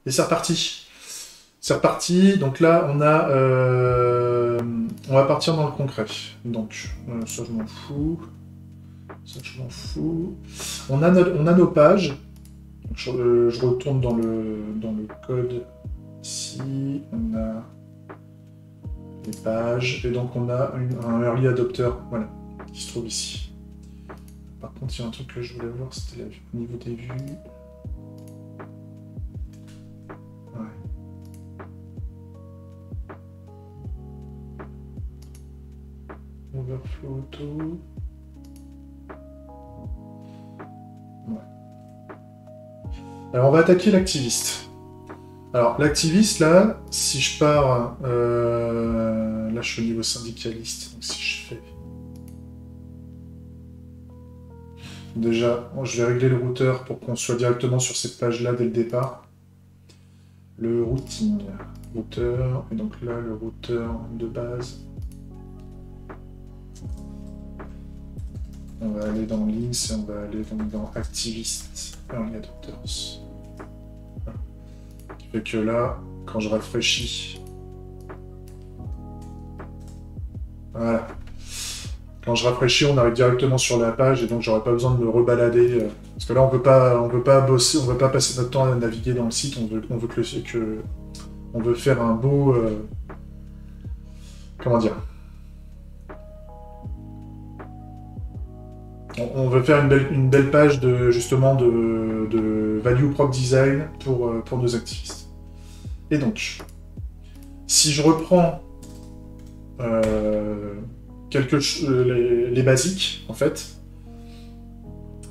Et c'est reparti. C'est reparti. Donc là, on a... on va partir dans le concret. Donc, ça, je m'en fous. Ça, je m'en fous. On a nos pages. Donc, je retourne dans le code. Ici, on a les pages. Et donc, on a un early adopter, voilà, qui se trouve ici. Par contre, il y a un truc que je voulais voir, c'était au niveau des vues. Ouais. Overflow auto. Ouais. Alors, on va attaquer l'activiste. Alors, l'activiste, là, si je pars... là, je suis au niveau syndicaliste, donc si je fais... Déjà, je vais régler le routeur pour qu'on soit directement sur cette page-là dès le départ. Le routing, routeur, et donc là, le routeur de base. On va aller dans Links et on va aller donc dans Activist Early Adopters. Voilà. Ce qui fait que là, quand je rafraîchis, voilà. Quand je rafraîchis, on arrive directement sur la page et donc j'aurai pas besoin de me rebalader. Parce que là, on veut pas bosser, on veut pas passer notre temps à naviguer dans le site. On veut faire un beau, comment dire. On veut faire une belle page de justement de value prop design pour nos activistes. Et donc, si je reprends les basiques, en fait.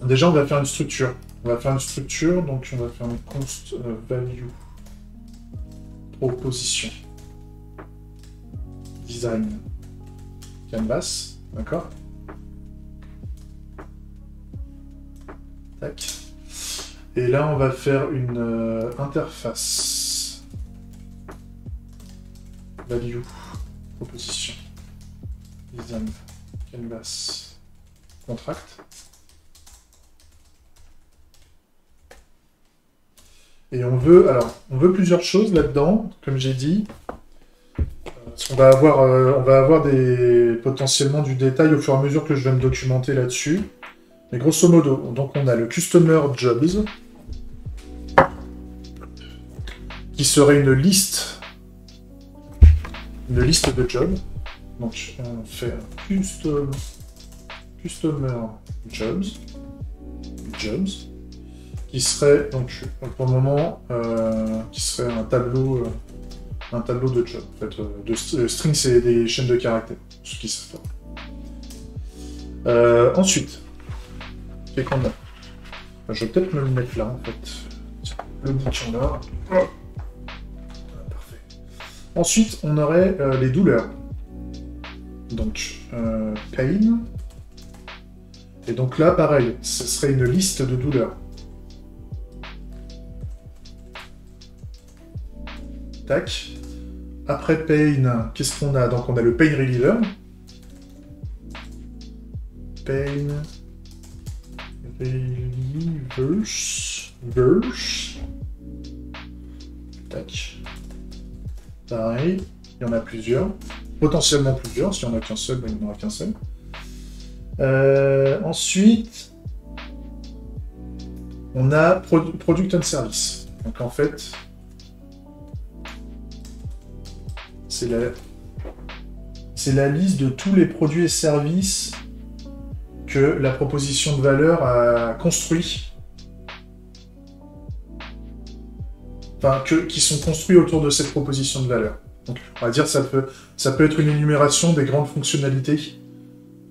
Déjà, on va faire une structure. Donc on va faire une const value proposition design canvas, d'accord? Tac. Et là, on va faire une interface value proposition design canvas contract. Et on veut plusieurs choses là-dedans, comme j'ai dit. Parce qu'on va avoir potentiellement du détail au fur et à mesure que je vais me documenter là-dessus. Mais grosso modo, donc on a le customer jobs, qui serait une liste de jobs. Donc on fait un customer jobs, qui serait donc pour le moment qui serait un tableau de jobs. En fait, de string, c'est des chaînes de caractères, ce qui se fait. Ensuite, qu'est-ce qu'on a? Je vais peut-être me le mettre là en fait. Le bouton là. Parfait. Ensuite, on aurait les douleurs. Donc, pain. Et donc là, pareil, ce serait une liste de douleurs. Tac. Après pain, qu'est-ce qu'on a? Donc on a le pain reliever. Pain relievers. Tac. Pareil, il y en a plusieurs. Potentiellement plusieurs, s'il n'y en a qu'un seul, ben, il n'y en aura qu'un seul. Ensuite, on a Product and Service. Donc en fait, c'est la liste de tous les produits et services que la proposition de valeur a construit. Enfin, qui sont construits autour de cette proposition de valeur. Donc, on va dire ça peut être une énumération des grandes fonctionnalités.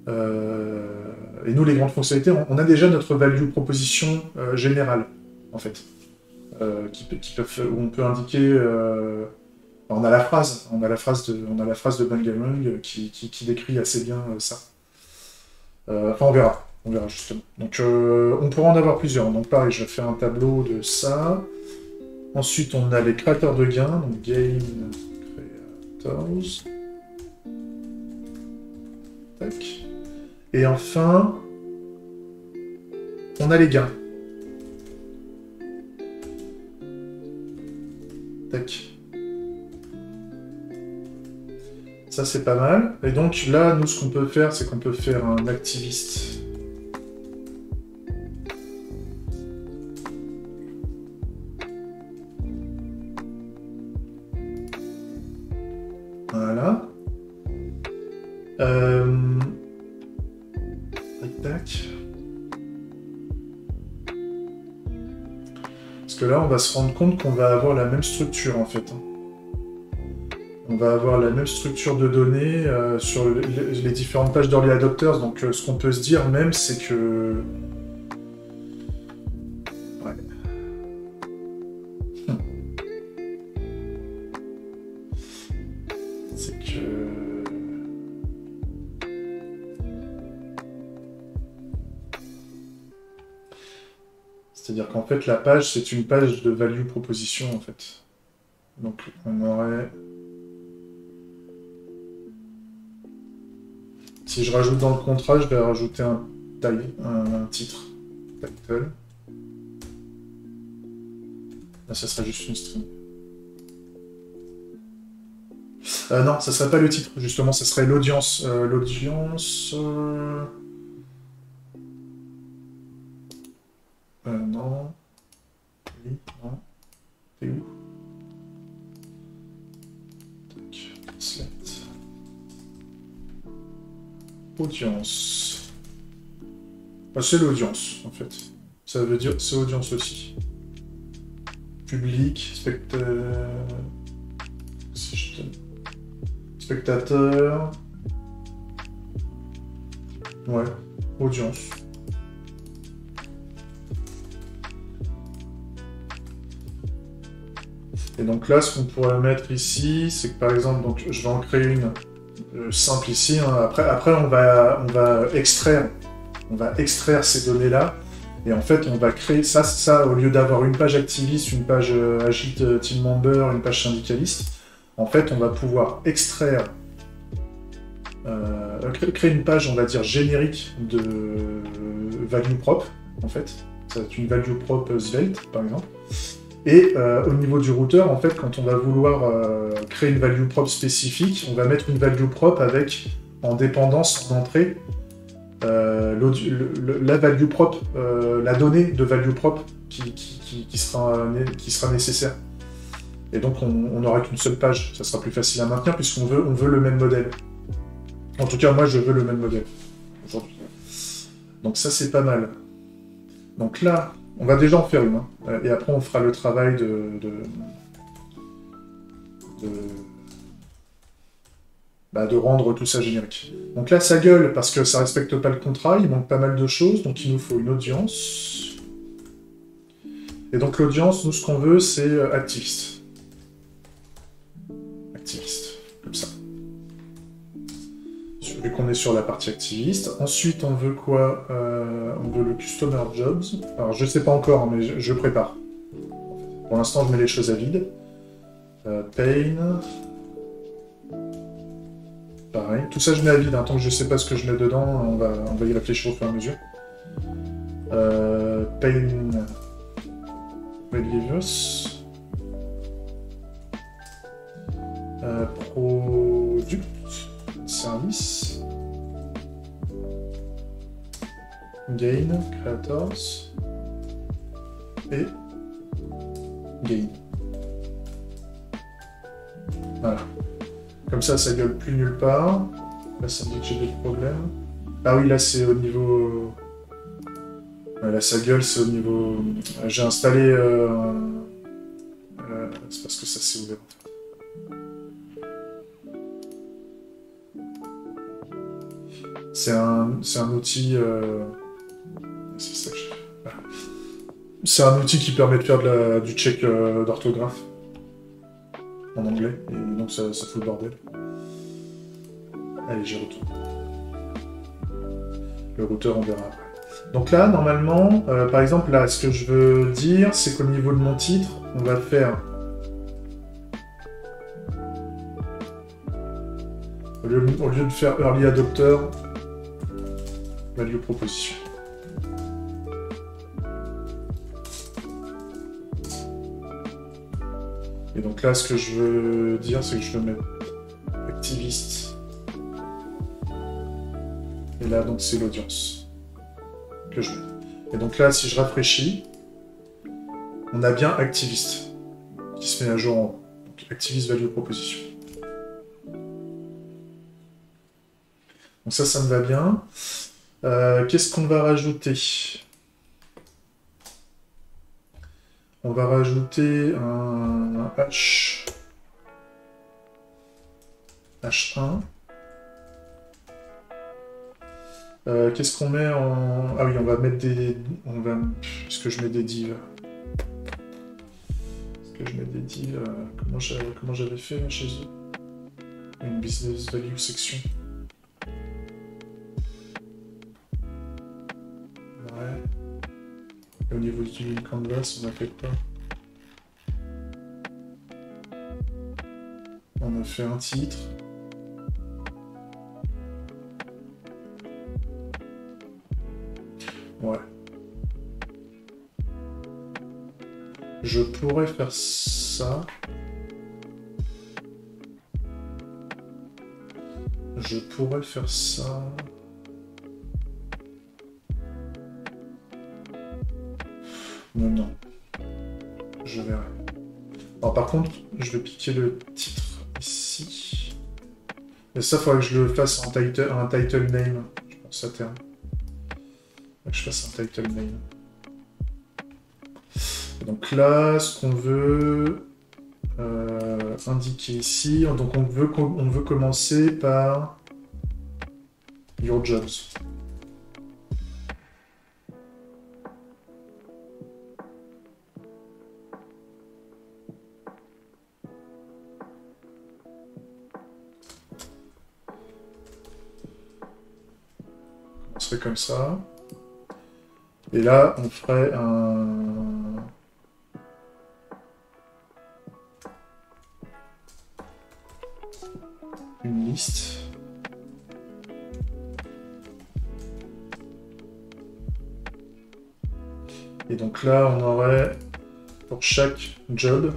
Et nous, les grandes fonctionnalités, on a déjà notre value proposition générale, en fait, où on peut indiquer. On a la phrase de Bangamung qui décrit assez bien ça. Enfin, on verra justement. Donc, on pourra en avoir plusieurs. Donc, pareil, je vais faire un tableau de ça. Ensuite, on a les créateurs de gains, donc Game Creators. Tac. Et enfin, on a les gains. Tac. Ça, c'est pas mal. Et donc, là, nous, ce qu'on peut faire, c'est qu'on peut faire un activiste. Voilà. Tac, tac. Parce que là, on va se rendre compte qu'on va avoir la même structure, en fait. On va avoir la même structure de données sur les différentes pages d'Early Adopters. Donc, ce qu'on peut se dire même, c'est que... Ouais. C'est que... C'est-à-dire qu'en fait, la page, c'est une page de value proposition, en fait. Donc, on aurait... Si je rajoute dans le contrat, je vais rajouter un titre, title. Là, ça sera juste une string. Non, ça serait pas le titre, justement, ça serait l'audience. L'audience... non. Oui, non. T'es où? Tac, select. Audience. Ah, c'est l'audience, en fait. Ça veut dire c'est audience aussi. Public, spectateur. Ouais, audience. Et donc là, ce qu'on pourrait mettre ici, c'est que par exemple, donc, je vais en créer une simple ici. Hein. Après on va extraire ces données-là. Et en fait, on va créer ça au lieu d'avoir une page activiste, une page agite team member, une page syndicaliste. En fait, on va pouvoir extraire, créer une page, on va dire, générique de value prop, en fait. Ça va être une value prop Svelte, par exemple. Et au niveau du routeur, en fait, quand on va vouloir créer une value prop spécifique, on va mettre une value prop avec, en dépendance, en entrée, la value prop, la donnée de value prop qui sera nécessaire. Et donc, on n'aura qu'une seule page. Ça sera plus facile à maintenir puisqu'on veut le même modèle. En tout cas, moi, je veux le même modèle aujourd'hui. Donc ça, c'est pas mal. Donc là, on va déjà en faire une. Hein. Et après, on fera le travail de rendre tout ça générique. Donc là, ça gueule parce que ça respecte pas le contrat, il manque pas mal de choses, donc il nous faut une audience. Et donc l'audience, nous, ce qu'on veut, c'est activiste. Activiste, comme ça. Vu qu'on est sur la partie activiste. Ensuite, on veut quoi? On veut le Customer Jobs. Alors, je sais pas encore, hein, mais je prépare. Pour l'instant, je mets les choses à vide. Pain. Pareil. Tout ça, je mets à vide. Hein. Tant que je sais pas ce que je mets dedans, on va y réfléchir au fur et à mesure. Pain. Relievous. Product. Service. Gain. Creators. Et Gain. Voilà. Comme ça gueule plus nulle part. Là, ça me dit que j'ai des problèmes. Ah oui, là, c'est au niveau... Là, ça gueule, c'est au niveau... J'ai installé... C'est parce que ça s'est ouvert, en fait. C'est un outil... C'est ça que j'ai fait. Voilà. C'est un outil qui permet de faire du check d'orthographe en anglais, et donc ça fout le bordel. Allez, j'y retourne. Le routeur, on verra après. Donc là, normalement, par exemple, là, ce que je veux dire, c'est qu'au niveau de mon titre, on va faire... Au lieu de faire Early Adopter, value proposition. Et donc là, ce que je veux dire, c'est que je veux mettre activiste. Et là, donc, c'est l'audience que je mets. Et donc là, si je rafraîchis, on a bien activiste qui se met à jour en haut. Donc, activist value proposition. Donc ça me va bien. Qu'est-ce qu'on va rajouter? On va rajouter un H1. Qu'est-ce qu'on met en... Ah oui, on va mettre des... Est-ce que je mets des divs? Est-ce que je mets des divs? Comment j'avais fait là, chez eux? Une business value section. Ouais. Et au niveau du canvas, on a fait quoi? On a fait un titre. Ouais. Je pourrais faire ça. Je pourrais faire ça. Non. Je verrai. Alors par contre, je vais piquer le titre ici. Et ça, il faudrait que je le fasse en un title name, je pense à terme. Que je fasse un title name. Donc là, ce qu'on veut indiquer ici, donc on veut commencer par your jobs. On serait comme ça. Et là, on ferait une liste. Et donc là, on aurait pour chaque job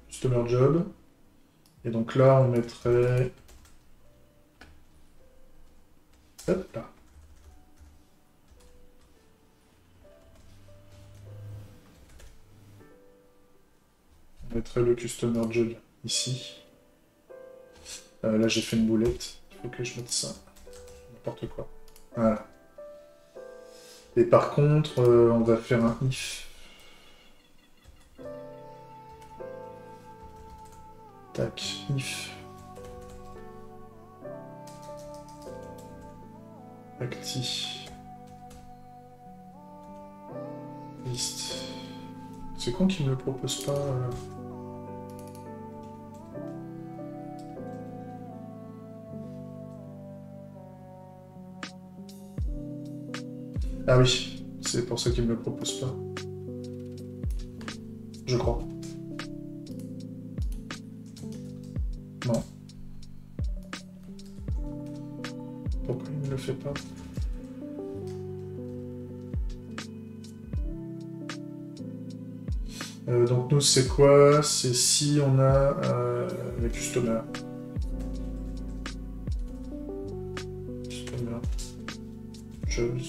customer job. Et donc là, on mettrait... Hop là. On mettrait le customer job ici. Là, j'ai fait une boulette. Il faut que je mette ça. N'importe quoi. Voilà. Et par contre, on va faire un if. Tac, if. Acti. List. C'est con qu'il ne me propose pas... Ah oui, c'est pour ça qu'il ne me propose pas. Je crois. Non. Pourquoi il ne le fait pas? Donc nous, c'est quoi? C'est si on a les customers. Customer. Jobs.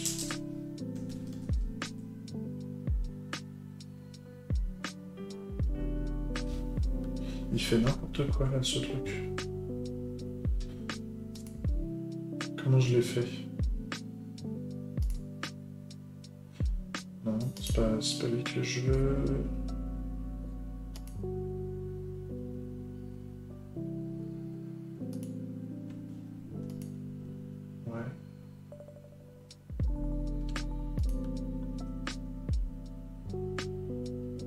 Il fait n'importe quoi là, ce truc. Comment je l'ai fait? Non, c'est pas lui que je veux. Ouais.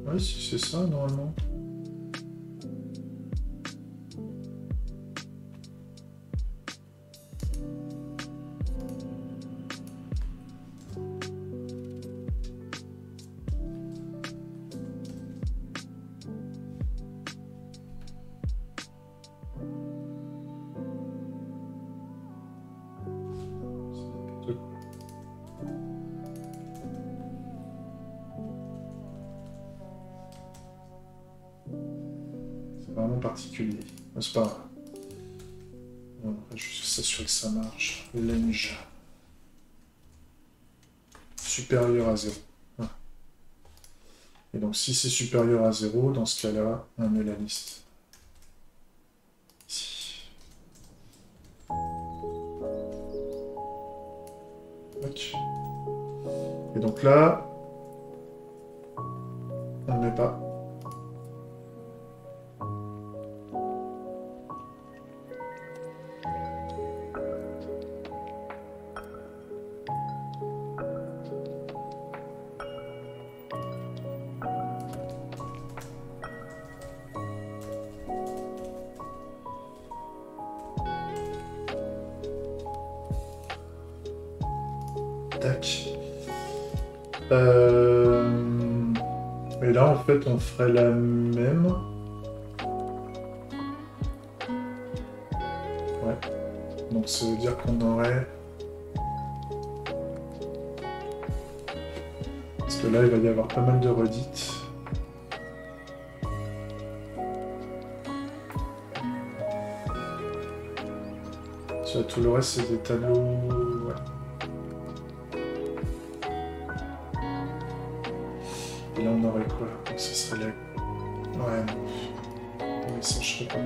Ouais, si c'est ça, normalement. particulier. C'est pas grave. Bon, je suis s'assurer que ça marche. Lange. Supérieur à 0. Voilà. Et donc si c'est supérieur à 0, dans ce cas-là, on met la liste. Ici. Ok. Et donc là, on ne met pas. Tac. Et là, en fait, on ferait la même. Ouais. Donc, ça veut dire qu'on aurait... Parce que là, il va y avoir pas mal de redites. Sur tout le reste, c'est des tableaux... Ouais. Et là, on aurait quoi? Donc, ce serait la... Ouais, non. Mais ça, je sais pas.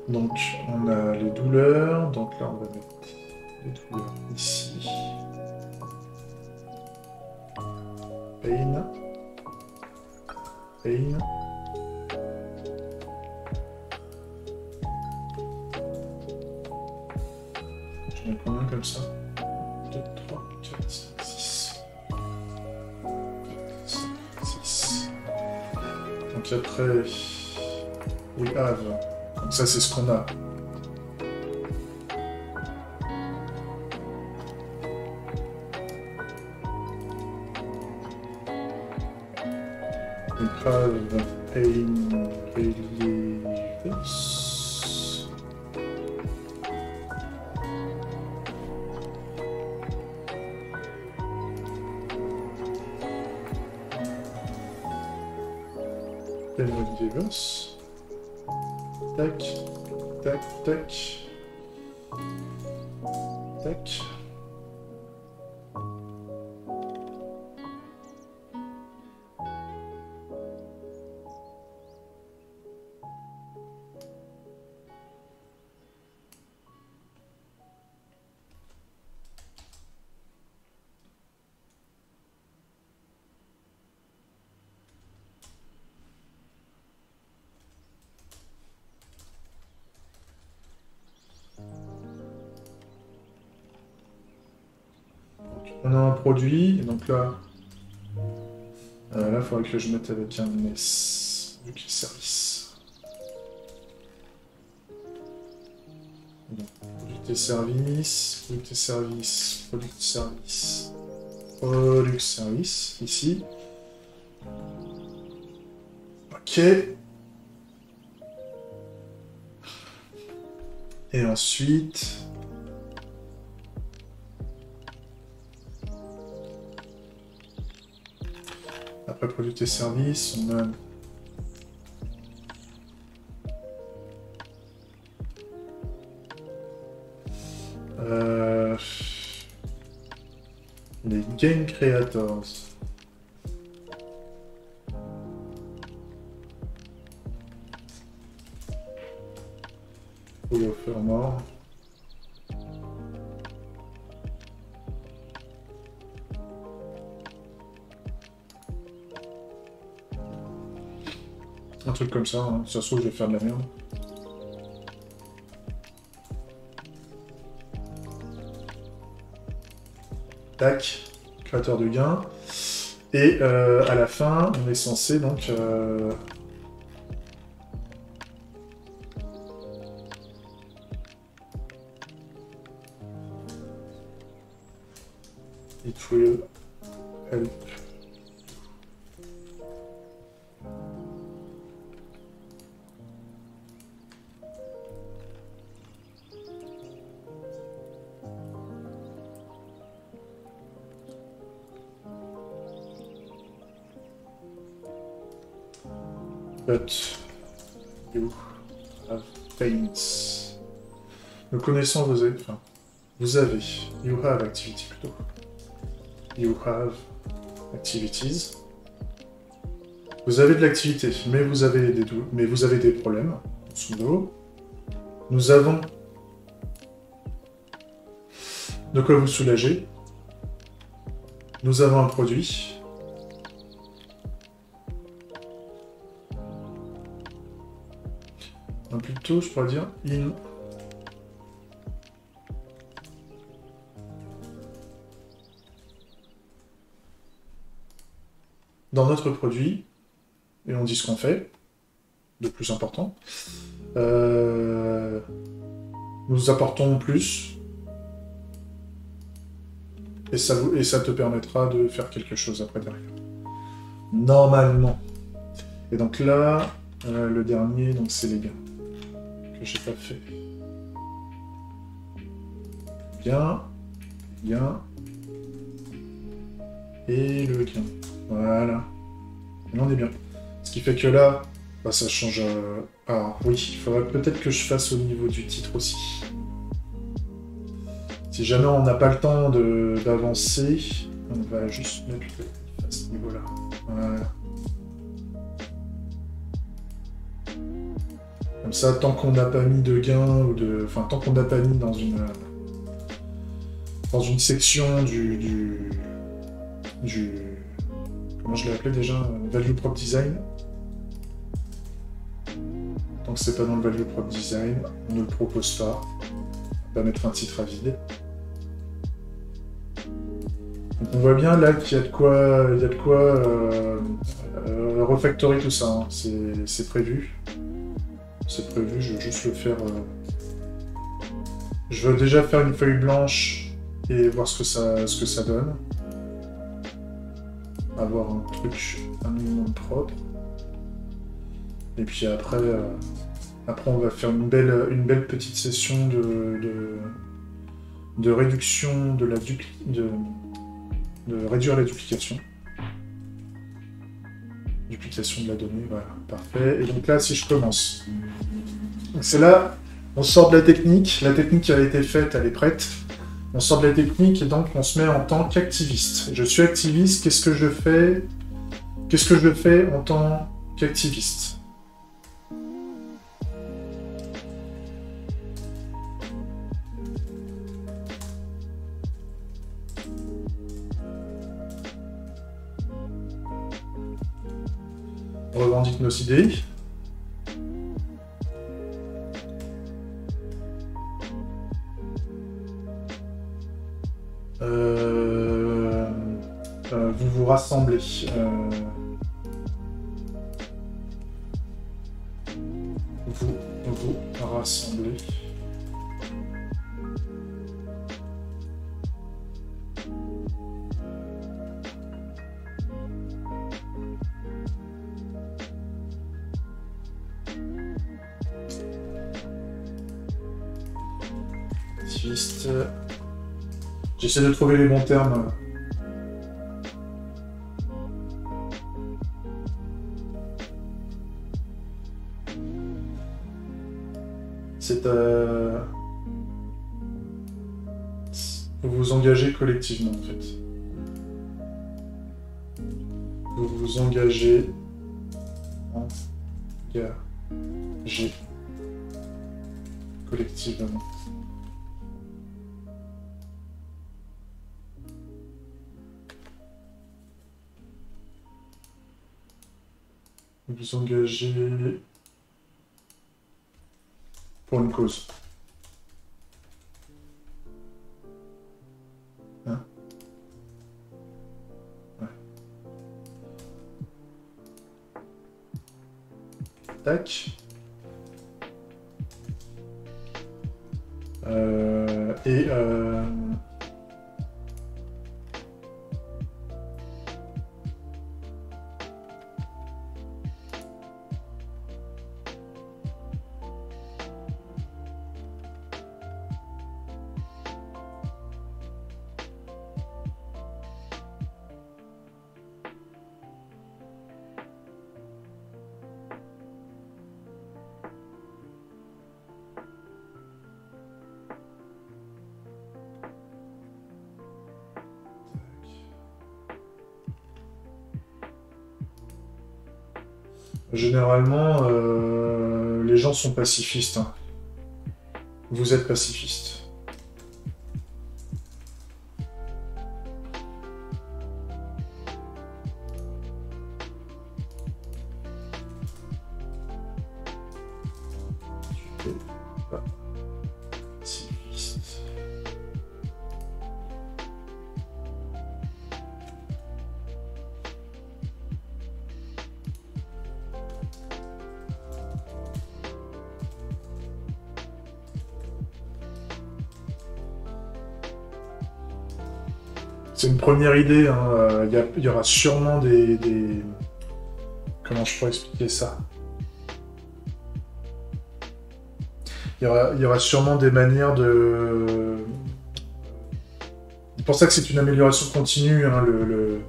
Donc, on a les douleurs. Donc là, on va mettre les douleurs ici. Pain. Pain. Je mets combien comme ça? 2, 3, 4, 5, 6. 5, 6. Donc après, we have. Donc ça, c'est ce qu'on a. We have pain relievers. Pain relievers. Tac, tac, tac. Tac. On a un produit, et donc là, il faudrait que je mette avec un S, vu qu'il est service. Donc, produit et service, produit et service, produit et service, produit et service, ici. Ok. Et ensuite... Après produits et services, on a... les game creators. Full offer more. Un truc comme ça, hein. Ça se trouve, je vais faire de la merde. Tac, créateur de gain. Et à la fin, on est censé donc... It will help. But you have pains. Nous connaissons vos... Enfin, vous avez. You have activity plutôt. You have activities. Vous avez de l'activité, mais vous avez des problèmes. Nous avons de quoi vous soulager. Nous avons un produit. Plutôt, je pourrais dire in. Dans notre produit, et on dit ce qu'on fait, de plus important. Nous apportons plus. Et ça te permettra de faire quelque chose après derrière. Normalement. Et donc là, le dernier, donc c'est les gains. Que j'ai pas fait. Bien. Gain. Et le gain. Voilà. Et là, on est bien. Ce qui fait que là, bah, ça change... Alors oui, il faudrait peut-être que je fasse au niveau du titre aussi. Si jamais on n'a pas le temps d'avancer, on va juste mettre à ce niveau-là. Voilà. Comme ça, tant qu'on n'a pas mis de gain, ou de... Enfin, tant qu'on n'a pas mis dans une section du... Comment je l'ai appelé déjà? Value Prop Design. Tant que c'est pas dans le Value Prop Design, on ne le propose pas. On va mettre un titre à vide. Donc on voit bien là qu'il y a de quoi, refactorer tout ça. Hein. C'est prévu. C'est prévu, je veux juste le faire. Je veux déjà faire une feuille blanche et voir ce que ça donne. Avoir un truc un minimum propre. Et puis après, on va faire une belle petite session de réduction de réduire la duplication. Duplication de la donnée, voilà, parfait. Et donc là, si je commence, c'est là, on sort de la technique qui a été faite, elle est prête. On sort de la technique et donc on se met en tant qu'activiste. Je suis activiste, qu'est-ce que je fais en tant qu'activiste? On revendique nos idées. Vous vous rassemblez. Vous rassemblez. Activiste. J'essaie de trouver les bons termes. C'est vous vous engagez collectivement en fait. Vous vous engagez collectivement. Vous vous engagez pour une cause. Hein? Ouais. Tac. Généralement, les gens sont pacifistes. Hein. Vous êtes pacifiste. C'est une première idée. Hein. Y aura sûrement des... Comment je pourrais expliquer ça? Il y aura sûrement des manières de... C'est pour ça que c'est une amélioration continue, hein, le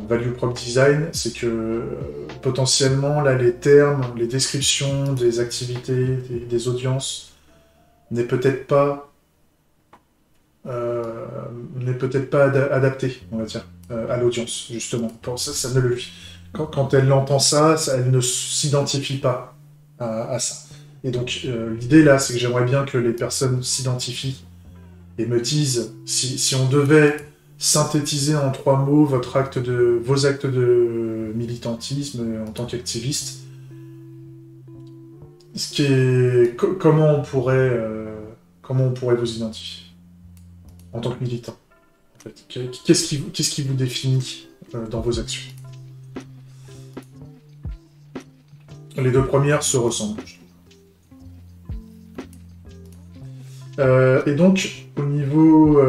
value prop design, c'est que potentiellement, là, les termes, les descriptions des activités, des audiences, n'est peut-être pas adapté, on va dire, à l'audience, justement. Pour ça, ça ne le... Quand elle entend ça, elle ne s'identifie pas à ça. Et donc, l'idée là, c'est que j'aimerais bien que les personnes s'identifient et me disent, si on devait synthétiser en 3 mots vos actes de militantisme en tant qu'activiste, comment on pourrait vous identifier en tant que militant, en fait. Qu'est-ce qui vous définit dans vos actions? Les deux premières se ressemblent. Et donc, au niveau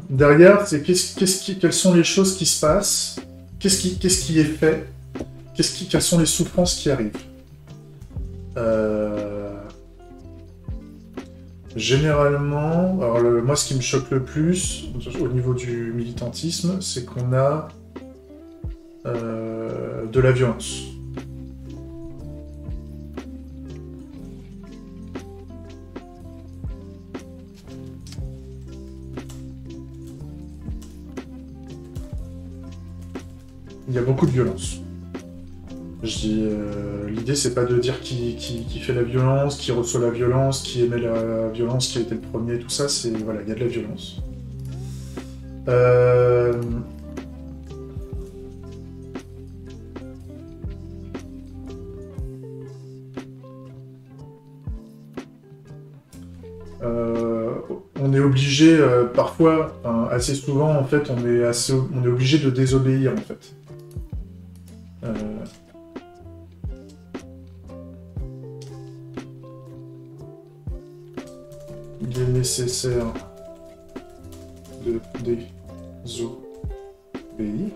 derrière, c'est quelles sont les choses qui se passent, qu'est-ce qui est fait, quelles sont les souffrances qui arrivent. Généralement, alors moi, ce qui me choque le plus au niveau du militantisme, c'est qu'on a de la violence. Il y a beaucoup de violence. Je dis, l'idée c'est pas de dire qui fait la violence, qui reçoit la violence, qui émet la violence, qui a été le premier, tout ça, c'est voilà, il y a de la violence. On est obligé, parfois, enfin, assez souvent en fait, on est obligé de désobéir en fait. Il est nécessaire de désobéir.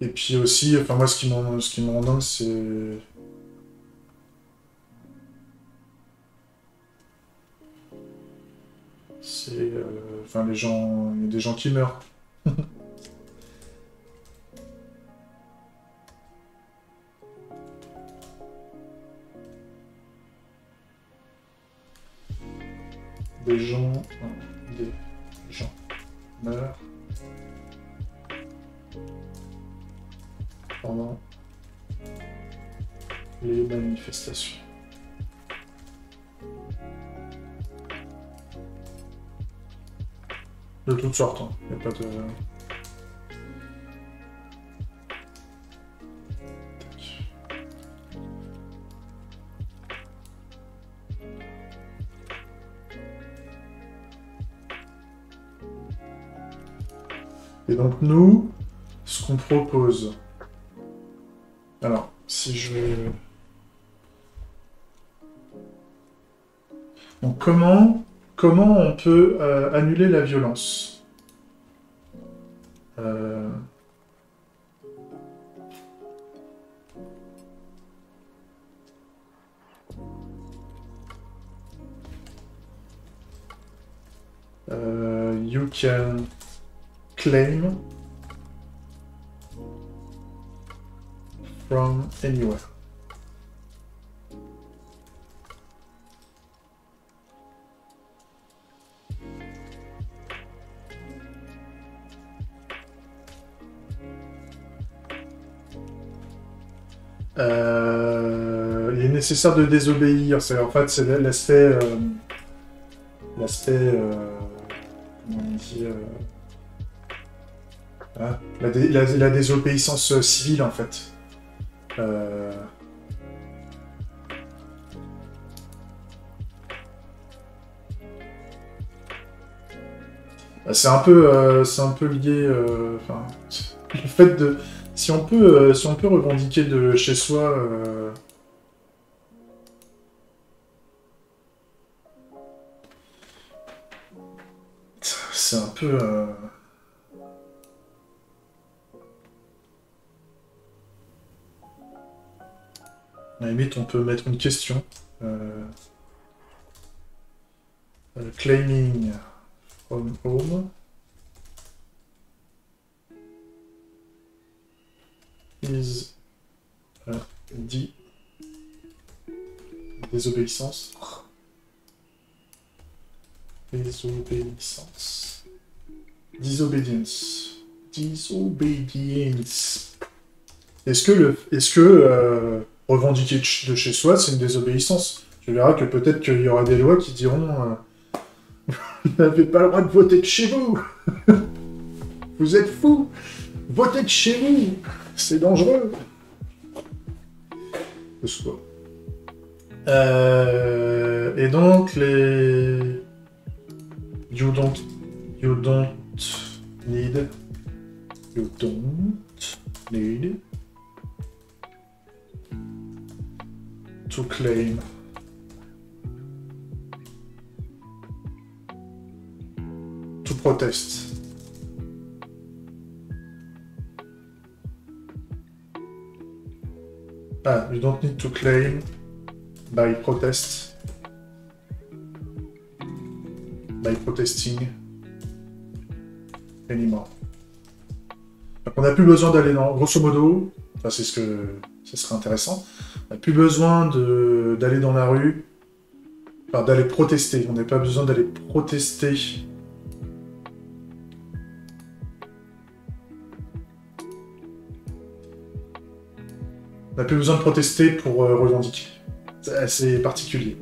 Et puis aussi, enfin moi ce qui me rend dingue, enfin les gens, il y a des gens qui meurent. Des gens meurent pendant les manifestations. De toutes sortes, hein. Il n'y a pas de... Et donc nous, ce qu'on propose... Alors, si je... Donc comment on peut annuler la violence? You can claim from anywhere. Il est nécessaire de désobéir. C'est en fait c'est l'aspect comment on dit la désobéissance civile en fait. C'est un peu lié. Enfin, le fait de si on peut revendiquer de chez soi. C'est un peu. À la limite, on peut mettre une question. Claiming from home is désobéissance. Désobéissance. Disobedience. Disobedience. Est-ce que revendiquer de chez soi, c'est une désobéissance? Tu verras que peut-être qu'il y aura des lois qui diront vous n'avez pas le droit de voter de chez vous. Vous êtes fous. Votez de chez vous. C'est dangereux. Que ce soit. Et donc les you don't need to claim to protest. You don't need to claim by protest. By protesting anymore. Donc on n'a plus besoin d'aller dans... Grosso modo, enfin, c'est ce que... Ça serait intéressant. On n'a plus besoin d'aller dans la rue, enfin d'aller protester. On n'a pas besoin d'aller protester. On n'a plus besoin de protester pour revendiquer. C'est assez particulier.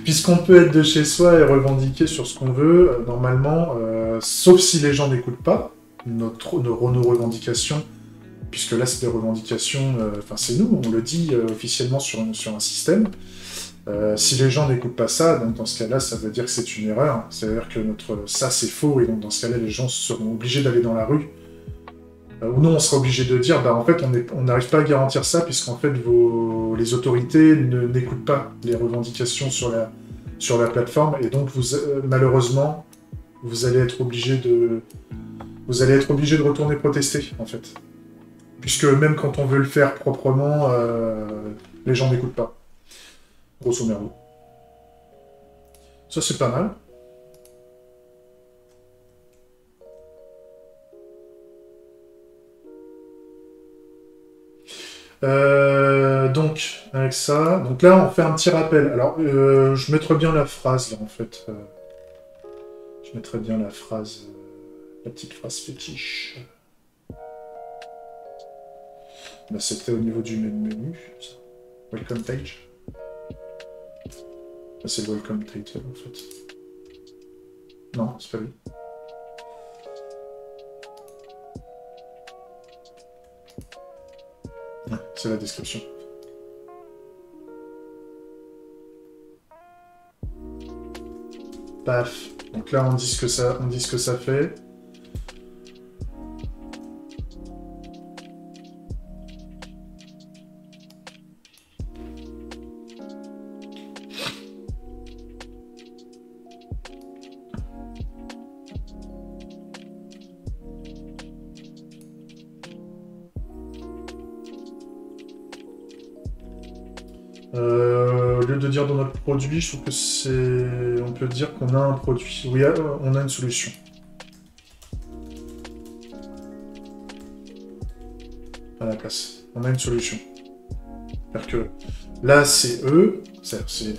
Puisqu'on peut être de chez soi et revendiquer sur ce qu'on veut, normalement, sauf si les gens n'écoutent pas nos revendications, puisque là c'est des revendications, enfin c'est nous, on le dit officiellement sur un système. Si les gens n'écoutent pas ça, donc dans ce cas-là, ça veut dire que c'est une erreur. C'est-à-dire que ça c'est faux, et donc dans ce cas-là, les gens seront obligés d'aller dans la rue. Ou non, on sera obligé de dire, en fait, on n'arrive pas à garantir ça, puisqu'en fait, les autorités n'écoutent pas les revendications sur la plateforme, et donc, malheureusement, vous allez être obligé de retourner protester, en fait. Puisque même quand on veut le faire proprement, les gens n'écoutent pas. Grosso merdo. Ça, c'est pas mal. Donc, avec ça, donc là, on fait un petit rappel. Alors, je mettrai bien la phrase, là, en fait. Je mettrai bien la phrase, la petite phrase fétiche. Bah, c'était au niveau du menu. Ça. Welcome page. Bah, c'est le welcome title, en fait. Non, c'est pas lui. C'est la description. Paf. Donc là, on dit ce que ça fait. au lieu de dire dans notre produit, je trouve que c'est... On peut dire qu'on a un produit. Oui, on a une solution. À la place. On a une solution. C'est-à-dire que là, c'est eux, c'est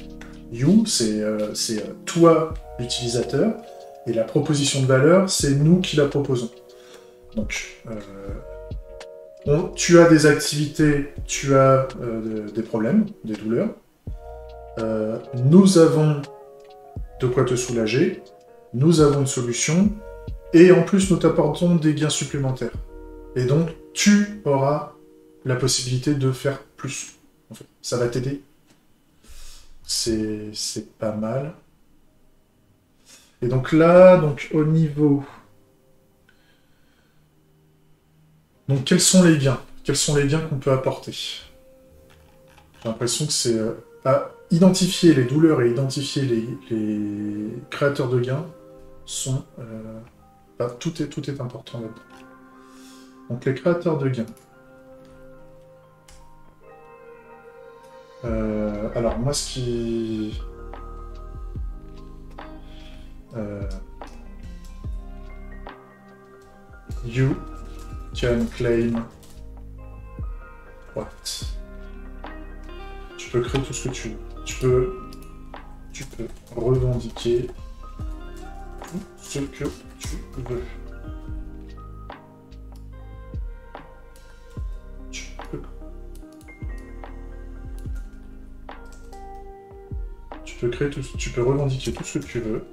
you, c'est toi, l'utilisateur, et la proposition de valeur, c'est nous qui la proposons. Donc, tu as des activités, tu as des problèmes, des douleurs. Nous avons de quoi te soulager, nous avons une solution, et en plus, nous t'apportons des gains supplémentaires. Et donc, tu auras la possibilité de faire plus. En fait, ça va t'aider. C'est pas mal. Et donc là, donc au niveau... Donc quels sont les gains? Quels sont les gains qu'on peut apporter? J'ai l'impression que c'est... identifier les douleurs et identifier les créateurs de gains sont... tout est important là-dedans. Donc les créateurs de gains. Alors moi ce qui... You can claim what? Tu peux créer tout ce que tu veux. Tu peux revendiquer tout ce que tu veux. Tu peux revendiquer tout ce que tu veux.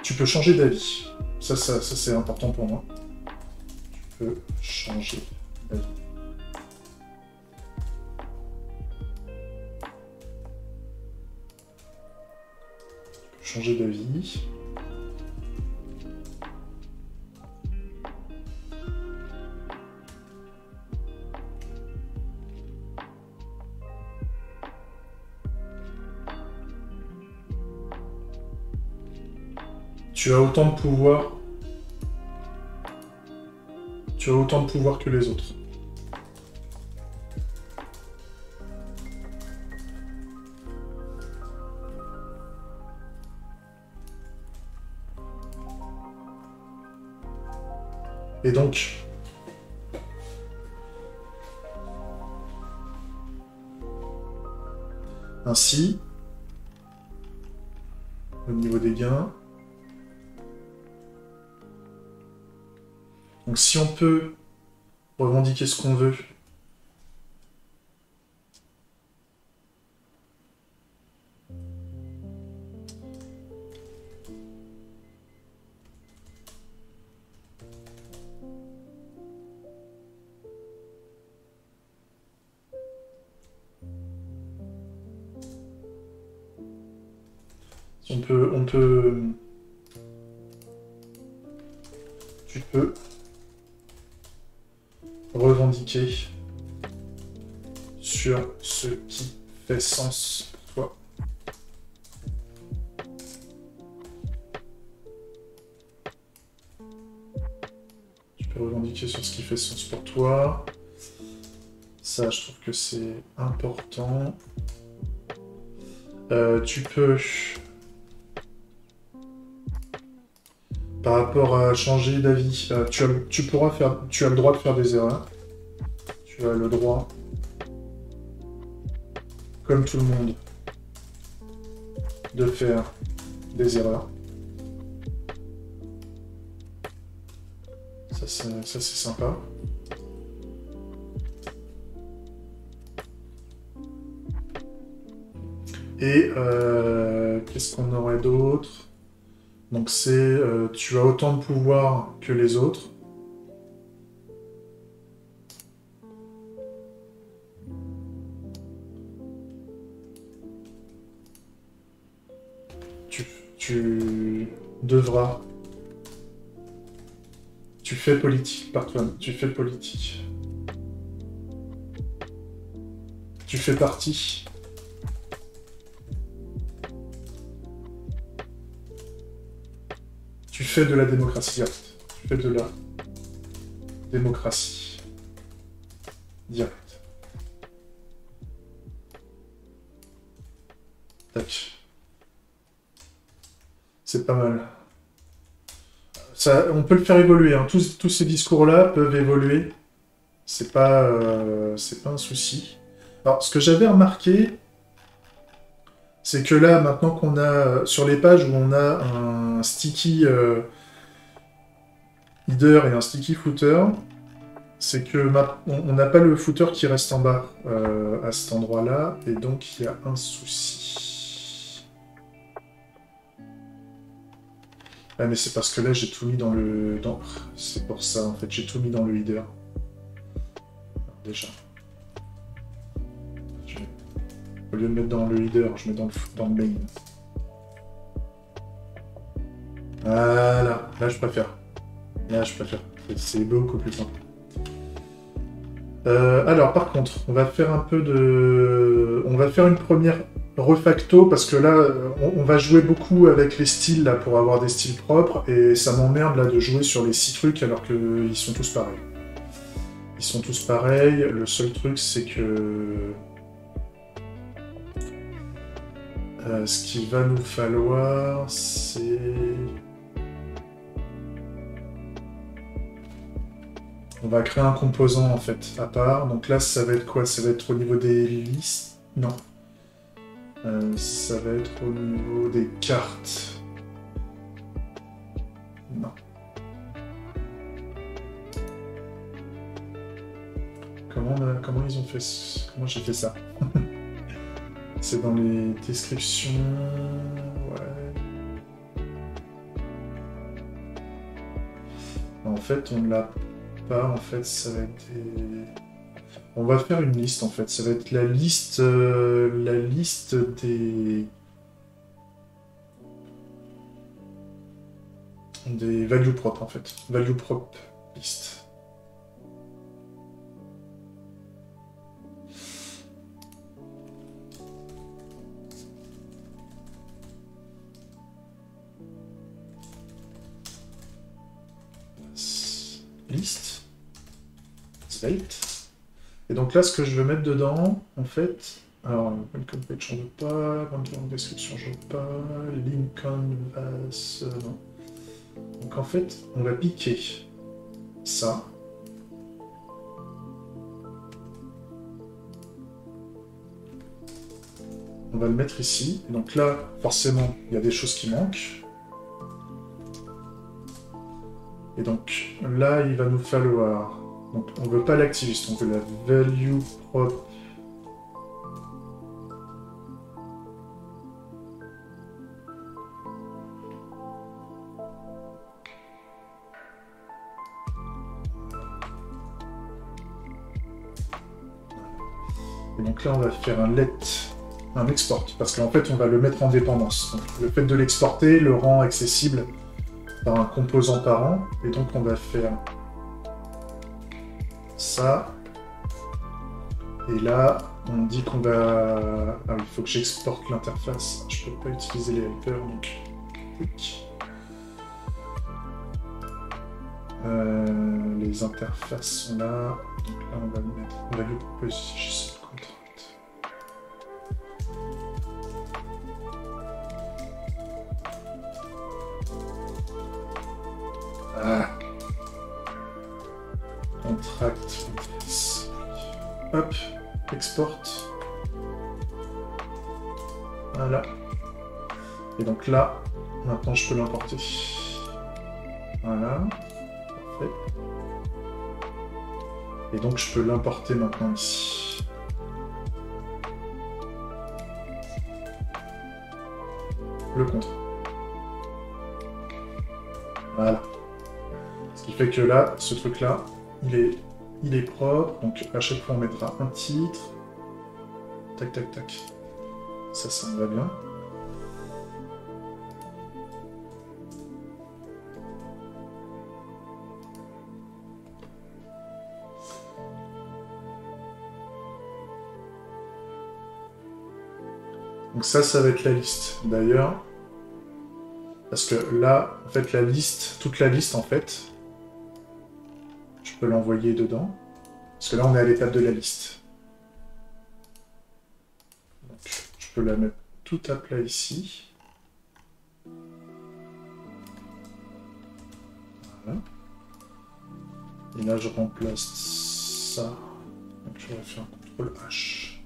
Tu peux changer d'avis. Ça c'est important pour moi. Tu peux changer d'avis. Tu peux changer d'avis. Tu as autant de pouvoir. Tu as autant de pouvoir que les autres. Et donc, ainsi, au niveau des gains, donc si on peut revendiquer ce qu'on veut, tu peux revendiquer sur ce qui fait sens pour toi. Tu peux revendiquer sur ce qui fait sens pour toi. Ça, je trouve que c'est important. Tu peux... Par rapport à changer d'avis, tu pourras faire, tu as le droit de faire des erreurs. Tu as le droit, comme tout le monde, de faire des erreurs. Ça c'est sympa. Et qu'est-ce qu'on aurait d'autre? Donc c'est, tu as autant de pouvoir que les autres. Tu devras. Tu fais politique par toi-même. Tu fais politique. Tu fais partie. Tu fais de la démocratie. Tu fais de la démocratie. Direct. Tac. C'est pas mal. Ça, on peut le faire évoluer, hein. Tous ces discours-là peuvent évoluer. C'est pas un souci. Alors, ce que j'avais remarqué, c'est que là, maintenant qu'on a, sur les pages où on a un sticky header et un sticky footer, c'est que on n'a pas le footer qui reste en bas à cet endroit-là, et donc il y a un souci. Ah, mais c'est parce que là, j'ai tout mis dans le... C'est pour ça, en fait, j'ai tout mis dans le header. Alors, déjà. Au lieu de mettre dans le header, je mets dans le main. Voilà, là je préfère. Là je préfère. C'est beaucoup plus simple. Alors par contre, on va faire un peu de... On va faire une première refacto parce que là, on va jouer beaucoup avec les styles là pour avoir des styles propres et ça m'emmerde là de jouer sur les 6 trucs alors qu'ils sont tous pareils. Ils sont tous pareils, le seul truc c'est que... ce qu'il va nous falloir, c'est... On va créer un composant, en fait, à part. Donc là, ça va être quoi? Ça va être au niveau des listes? Non. Ça va être au niveau des cartes. Non. Comment ils ont fait... Comment j'ai fait ça? C'est dans les descriptions... Ouais. En fait, on l'a pas. En fait, ça va être des... On va faire une liste, en fait. Ça va être la liste des... Des values propres, en fait. Value prop list. Liste, slate. Et donc là, ce que je veux mettre dedans, en fait, alors, welcome page, on veut pas, welcome description, je veux pas, link canvas, non. Donc en fait, on va piquer ça. On va le mettre ici. Donc là, forcément, il y a des choses qui manquent. Et donc là, il va nous falloir... Donc on veut pas l'activiste, on veut la value prop. Et donc là, on va faire un export, parce qu'en fait, on va le mettre en dépendance. Donc le fait de l'exporter le rend accessible par un composant parent, et donc on va faire ça, et là on dit qu'on va... Ah oui, il faut que j'exporte l'interface, je peux pas utiliser les helpers, donc... les interfaces sont là, donc là on va mettre... On va lui proposer juste contract. Ah. Contract. Hop, export. Voilà. Et donc là, maintenant je peux l'importer. Voilà. Parfait. Et donc je peux l'importer maintenant ici. Le contrat. Voilà. Ce qui fait que là, ce truc-là, il est propre. Donc à chaque fois, on mettra un titre. Tac, tac, tac. Ça me va bien. Donc ça va être la liste. D'ailleurs, parce que là, en fait, la liste, toute la liste, en fait, je peux l'envoyer dedans. Parce que là, on est à l'étape de la liste. Donc, je peux la mettre tout à plat ici. Voilà. Et là, je remplace ça. Donc, je vais faire un CTRL H.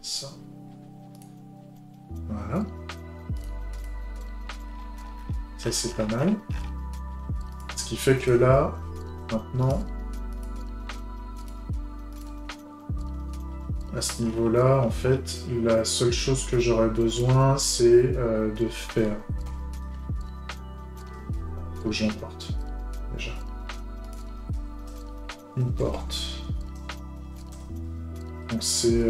Ça. Voilà. Ça, c'est pas mal. Ce qui fait que là, maintenant, à ce niveau-là, en fait, la seule chose que j'aurais besoin, c'est de faire... Faut que j'importe, déjà. Import. Donc c'est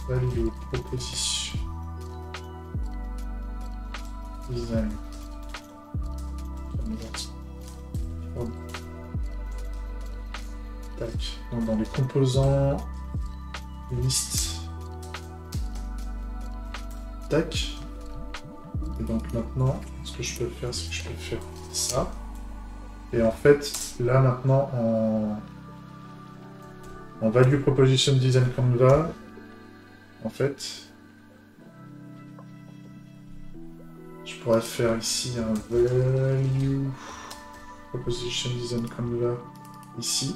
value proposition design. Tac. Donc dans les composants liste. Tac. Et donc maintenant, ce que je peux faire, c'est que je peux faire ça. Et en fait, là maintenant, en value proposition design canvas, en fait, je pourrais faire ici un value proposition design canvas ici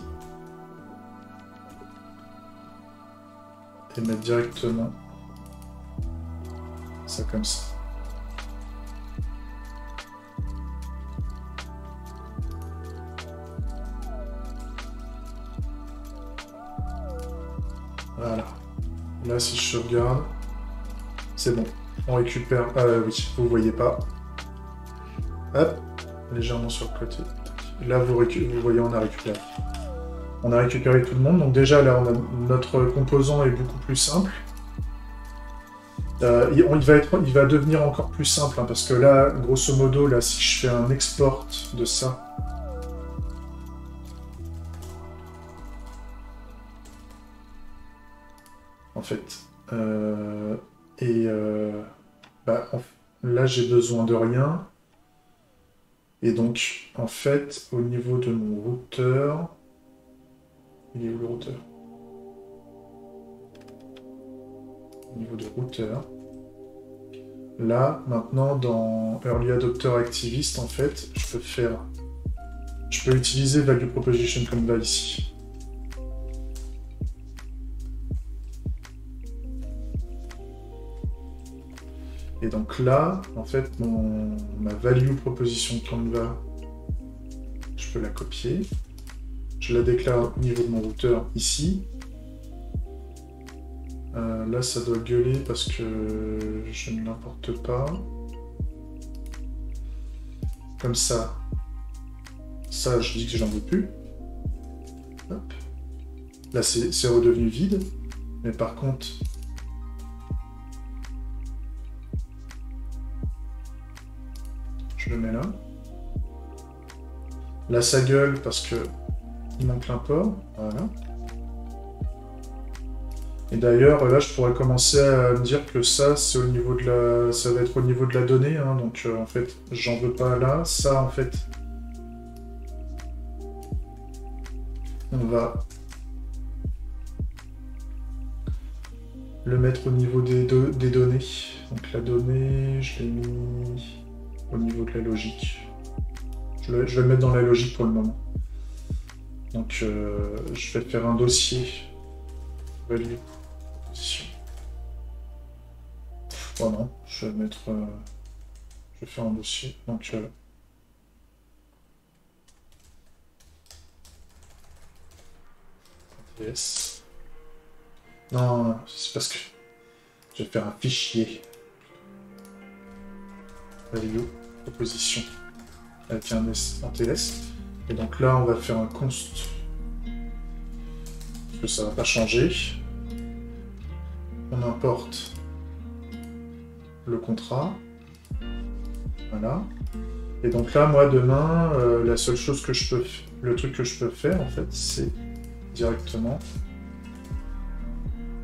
et mettre directement ça comme ça. Voilà. Là, si je regarde, c'est bon. On récupère... oui, vous voyez pas. Hop, légèrement sur le côté. Là, vous voyez, on a récupéré. On a récupéré tout le monde. Donc déjà, là, notre composant est beaucoup plus simple. Il va devenir encore plus simple, hein, parce que là, grosso modo, là, si je fais un export de ça, en fait, là, j'ai besoin de rien. Et donc, en fait, au niveau de mon routeur... Il est où le routeur? Au niveau de routeur. Là, maintenant, dans Early Adopter Activist, en fait, je peux utiliser Value Proposition Canvas ici. Et donc là, en fait, ma Value Proposition Canvas, je peux la copier. Je la déclare au niveau de mon routeur ici. Là, ça doit gueuler parce que je ne l'importe pas. Comme ça. Ça, je dis que j'en veux plus. Hop. Là, c'est redevenu vide. Mais par contre... Je le mets là. Là, ça gueule parce que il manque l'import. Voilà. Et d'ailleurs, là, je pourrais commencer à me dire que ça, c'est au niveau de la... ça va être au niveau de la donnée. Hein, donc, en fait, j'en veux pas là. Ça, en fait, on va le mettre au niveau des données. Donc, la donnée, je l'ai mis au niveau de la logique. Je vais le mettre dans la logique pour le moment. Donc, je vais faire un dossier. Value. Oh non, je vais mettre... je vais faire un dossier. Donc... yes. Non, c'est parce que... je vais faire un fichier. Value. Proposition. Avec un S en TS. Et donc là, on va faire un const. Parce que ça va pas changer. On importe le contrat. Voilà. Et donc là, moi, demain, la seule chose que je peux... le truc que je peux faire, en fait, c'est directement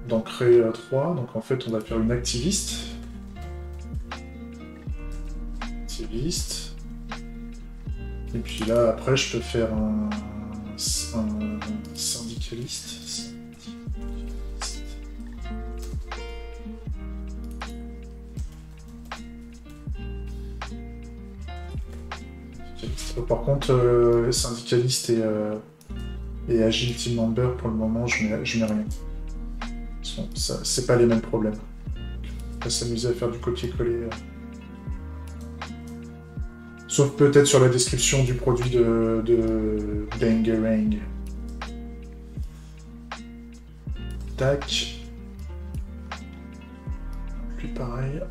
d'en créer 3. Donc en fait, on va faire une activiste. Activiste. Et puis là, après, je peux faire un syndicaliste. Par contre, syndicaliste et agile team member, pour le moment, je mets rien. C'est pas les mêmes problèmes. On va s'amuser à faire du copier-coller. Sauf peut-être sur la description du produit de Bangarang. Tac. Lui pareil.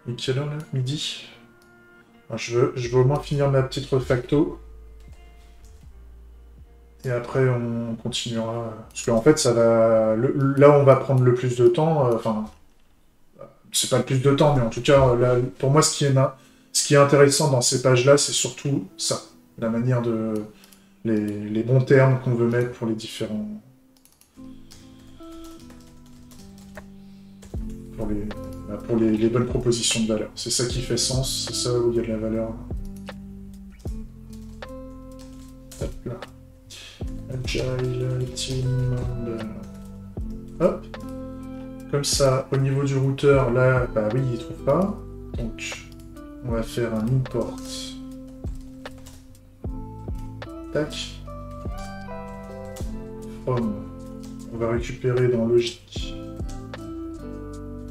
Et quelle heure là? Midi. Alors, je veux au moins finir ma petite refacto. Et après, on continuera. Parce qu'en fait, ça va. Là, on va prendre le plus de temps. Enfin, c'est pas le plus de temps, mais en tout cas, là, pour moi, ce qui est intéressant dans ces pages-là, c'est surtout ça. La manière de. Les bons termes qu'on veut mettre pour les différents. Pour les bonnes propositions de valeur. C'est ça qui fait sens, c'est ça où il y a de la valeur. Hop là. Agile Team Member. Hop. Comme ça, au niveau du routeur, là, bah oui, il trouve pas. Donc, on va faire un import. Tac. From. On va récupérer dans logique.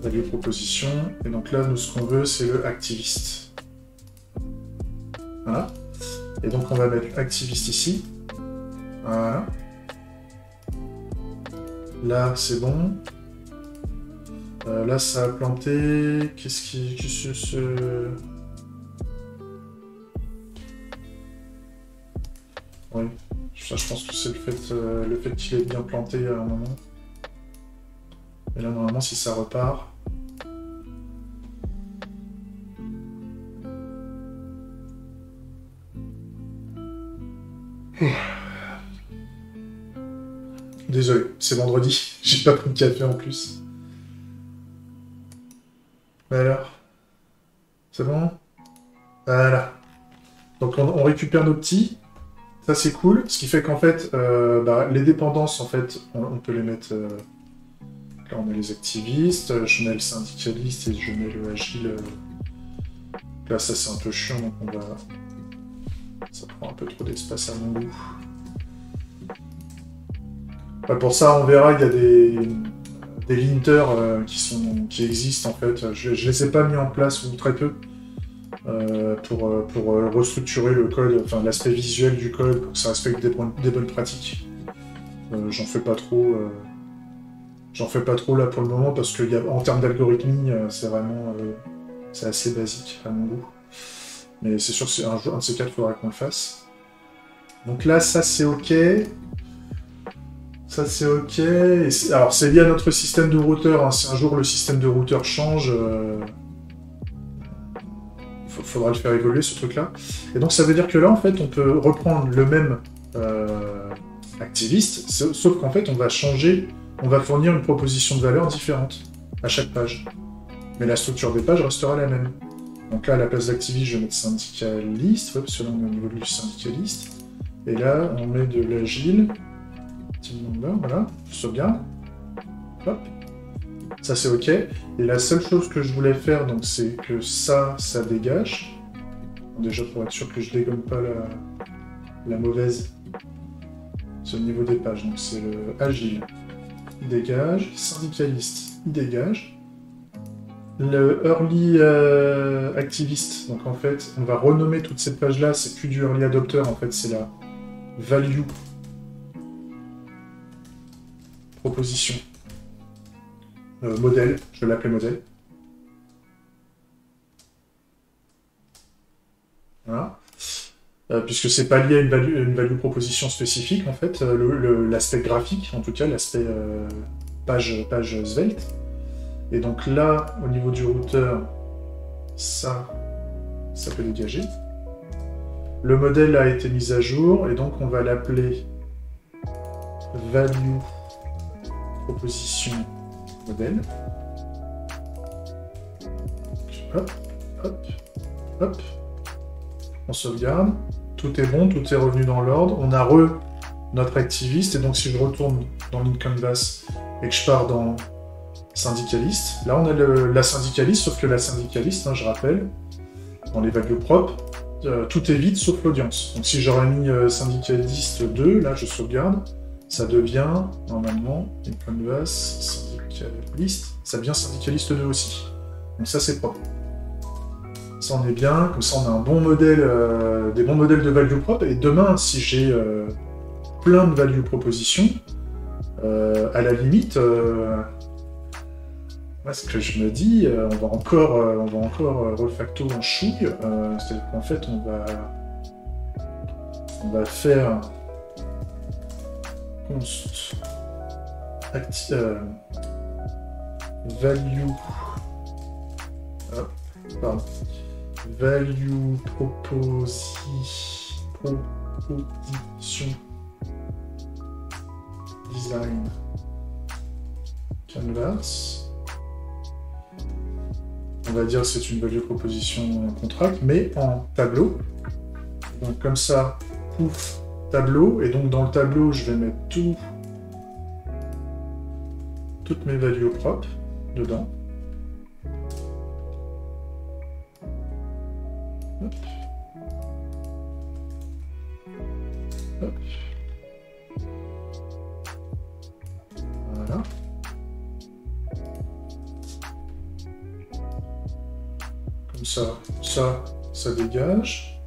Value proposition, et donc là, nous, ce qu'on veut, c'est le activiste. Voilà. Et donc, on va mettre activiste ici. Voilà. Là, c'est bon. Là, ça a planté. Qu'est-ce qui se... Oui. Ça, je pense que c'est le fait qu'il est bien planté à un moment. Et là, normalement, si ça repart... Désolé, c'est vendredi, j'ai pas pris de café en plus. Mais alors? C'est bon? Voilà. Donc on récupère nos petits. Ça c'est cool, ce qui fait qu'en fait, les dépendances, en fait, on peut les mettre... Là on met les activistes, je mets le syndicaliste et je mets le agile. Là ça c'est un peu chiant, donc on va... Ça prend un peu trop d'espace à mon goût. Pour ça, on verra, il y a des linters qui existent en fait. Je les ai pas mis en place, ou très peu, pour restructurer le code, enfin l'aspect visuel du code, pour que ça respecte des bonnes pratiques. J'en fais pas trop. J'en fais pas trop là pour le moment parce qu'en termes d'algorithmie, c'est vraiment c'est assez basique à mon goût. Mais c'est sûr que c'est un de ces quatre, il faudra qu'on le fasse. Donc là, ça c'est ok. Ça c'est ok. Alors c'est lié à notre système de routeur. Hein. Si un jour le système de routeur change, faudra le faire évoluer ce truc-là. Et donc ça veut dire que là en fait on peut reprendre le même activiste, sauf qu'en fait on va changer, on va fournir une proposition de valeur différente à chaque page. Mais la structure des pages restera la même. Donc là à la place d'activiste je vais mettre syndicaliste, parce que là on est au niveau du syndicaliste. Et là on met de l'agile. Voilà, sauvegarde. Hop. Ça c'est ok. Et la seule chose que je voulais faire, donc, c'est que ça dégage. Bon, déjà pour être sûr que je dégomme pas la mauvaise. C'est au niveau des pages. Donc c'est le agile. Il dégage. Syndicaliste. Il dégage. Le early activist. Donc en fait, on va renommer toute cette page-là. C'est plus du early adopter. En fait, c'est la value. Proposition. Modèle, je vais l'appeler modèle. Voilà. Puisque c'est pas lié à une value proposition spécifique, en fait, l'aspect graphique, en tout cas, l'aspect page svelte. Et donc là, au niveau du routeur, ça peut dégager. Le modèle a été mis à jour, et donc on va l'appeler value proposition modèle. Hop, hop, hop. On sauvegarde. Tout est bon, tout est revenu dans l'ordre. On a notre activiste. Et donc, si je retourne dans LinCanvas et que je pars dans syndicaliste, là, on a la syndicaliste, sauf que la syndicaliste, hein, je rappelle, dans les values propres, tout est vide sauf l'audience. Donc, si j'aurais mis syndicaliste 2, là, je sauvegarde, ça devient, normalement, LinCanvas, syndicaliste, ça devient syndicaliste 2 aussi. Donc, ça, c'est propre. Ça, on est bien, comme ça, on a un bon modèle, des bons modèles de value propres. Et demain, si j'ai plein de value propositions, à la limite, moi, ce que je me dis, on va encore refacto en chouille. C'est-à-dire qu'en fait, on va faire const value pardon, value proposition design canvas. On va dire que c'est une value proposition contract, mais en tableau. Donc comme ça, pouf, tableau. Et donc dans le tableau, je vais mettre toutes mes values propres dedans. Hop. Hop. Voilà. Comme ça dégage.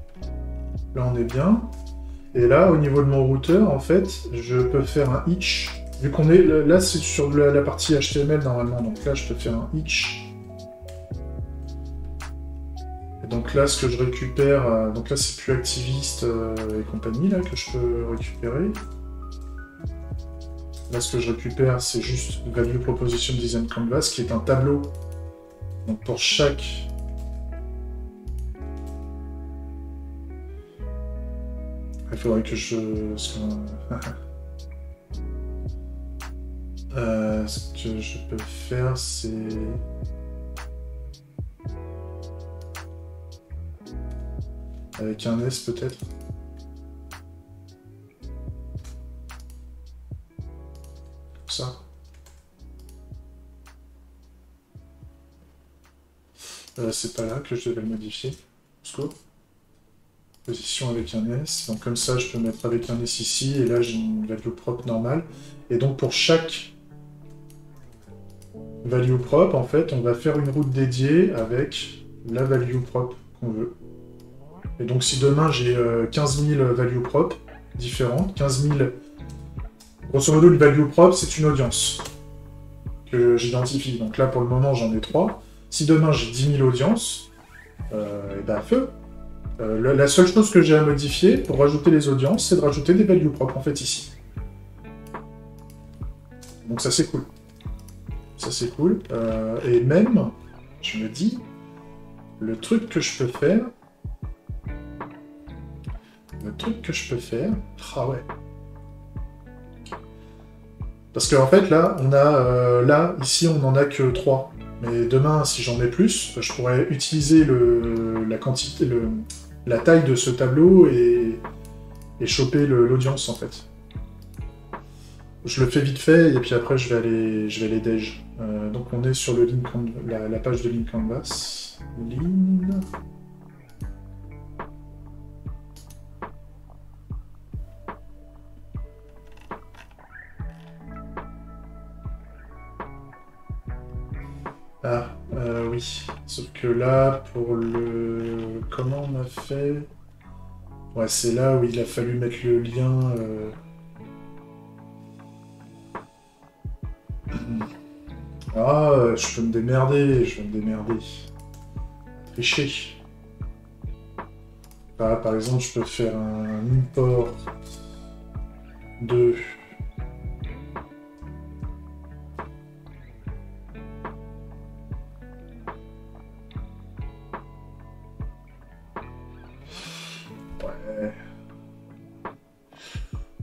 Là, on est bien. Et là, au niveau de mon routeur, en fait, je peux faire un each. Vu qu'on est... Là, c'est sur la partie HTML, normalement. Donc là, je peux faire un each. Et donc là, ce que je récupère... donc là, c'est plus activiste et compagnie, là, que je peux récupérer. Là, ce que je récupère, c'est juste Value Proposition Design Canvas, qui est un tableau. Donc pour chaque... Il faudrait que je... ce que je peux faire, c'est... Avec un S, peut-être. Ça. C'est pas là que je devais le modifier. Scope. Position avec un S. Donc comme ça, je peux mettre avec un S ici. Et là, j'ai une value propre normale. Et donc pour chaque value propre, en fait, on va faire une route dédiée avec la value propre qu'on veut. Et donc si demain, j'ai 15 000 values propres différentes, 15 000... Grosso modo, une value propre, c'est une audience que j'identifie. Donc là, pour le moment, j'en ai 3. Si demain, j'ai 10 000 audiences, et ben feu. La seule chose que j'ai à modifier pour rajouter les audiences, c'est de rajouter des values propres, en fait, ici. Donc ça, c'est cool. Ça, c'est cool. Et même, je me dis, le truc que je peux faire... Ah ouais. Parce qu'en fait, là, on a... là, ici, on n'en a que 3. Mais demain, si j'en ai plus, je pourrais utiliser la quantité, la taille de ce tableau et choper l'audience, en fait. Je le fais vite fait, et puis après, je vais aller déj. Donc, on est sur le la page de LinCanvas. Ah, oui. Sauf que là, pour le... Comment on a fait? Ouais, c'est là où il a fallu mettre le lien... Ah, je peux me démerder, Tricher. Ah, par exemple, je peux faire un import de...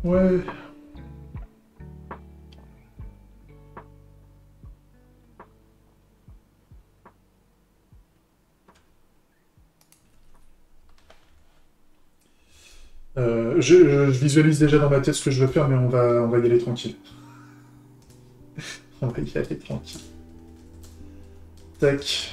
Ouais. Je visualise déjà dans ma tête ce que je veux faire, mais on va y aller tranquille. On va y aller tranquille. Tac.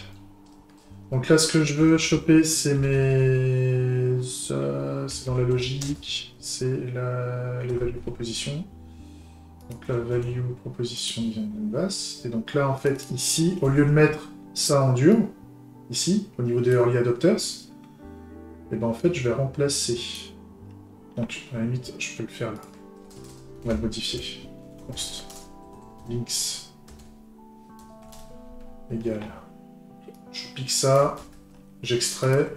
Donc là, ce que je veux choper, c'est mes... c'est dans la logique, c'est les value propositions. Donc la value proposition vient de basse. Et donc là, en fait, ici, au lieu de mettre ça en dur, ici, au niveau des early adopters, et ben en fait, je vais remplacer. Donc, à la limite, je peux le faire là. On va le modifier. Const. Links égale. Je pique ça, j'extrais,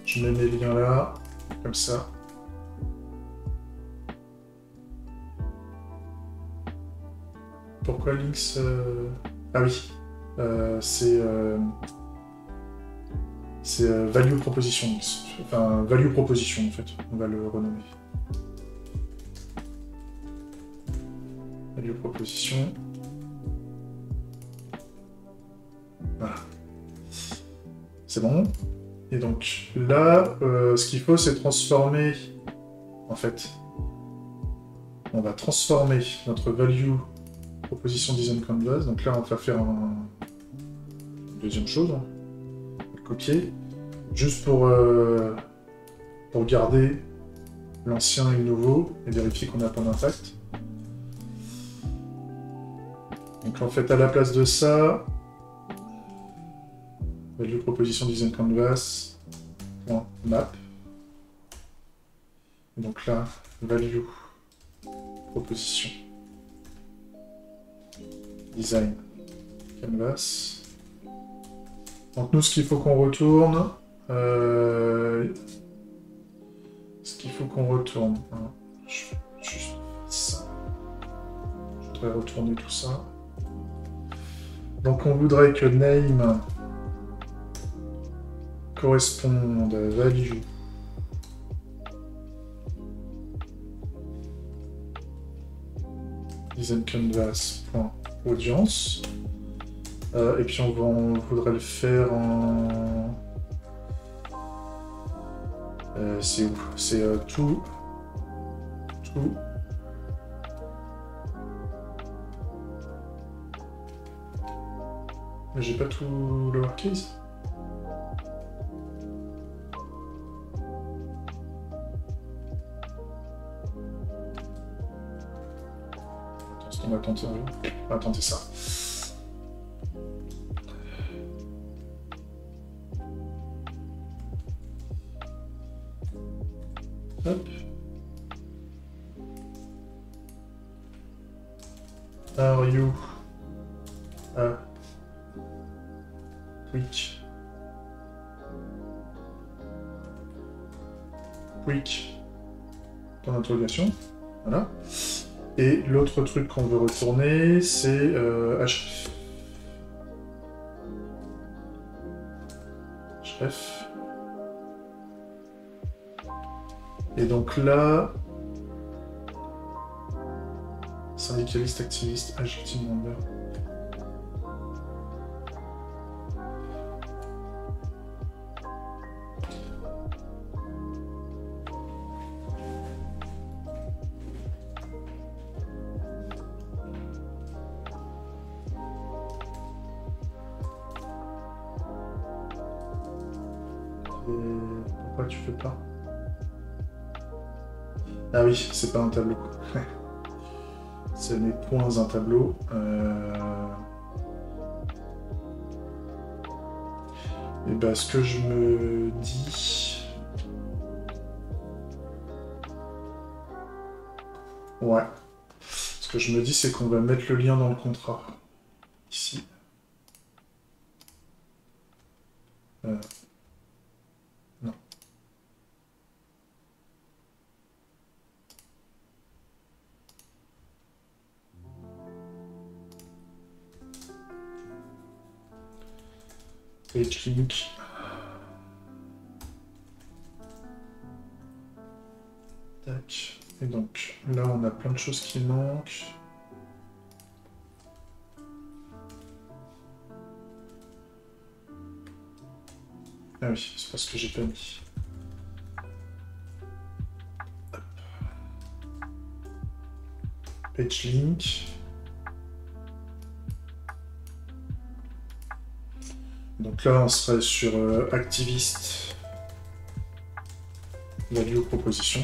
je mets mes liens là, comme ça. Pourquoi links Ah oui, c'est value proposition links. Enfin, value proposition en fait, on va le renommer. Value proposition. Voilà. C'est bon. Et donc là, ce qu'il faut, c'est transformer, en fait, on va transformer notre value proposition design canvas. Donc là, on va faire une deuxième chose, hein. Copier, juste pour garder l'ancien et le nouveau et vérifier qu'on n'a pas d'impact. Donc en fait, à la place de ça, value proposition design canvas, .map. Et donc là, value proposition design canvas. Donc nous, ce qu'il faut qu'on retourne, hein, juste ça. Je voudrais retourner tout ça. Donc on voudrait que name corresponde à value design canvas.audience. Et puis on voudrait le faire en... c'est où? C'est tout. Mais j'ai pas tout lowercase. On va tenter ça. Hop. Are you a quick point d'interrogation. Voilà. Et l'autre truc qu'on veut retourner, c'est href. Href. Et donc là, syndicaliste, activiste, agile member. Pourquoi tu fais pas? Ah oui, c'est pas un tableau. C'est mes points un tableau. Et bah ce que je me dis... Ouais. Ce que je me dis, c'est qu'on va mettre le lien dans le contrat. Ici. Non. Page link. Tac. Et donc, là, on a plein de choses qui manquent. Ah oui, c'est parce que j'ai pas mis. Page link. Donc là, on serait sur activiste, value proposition.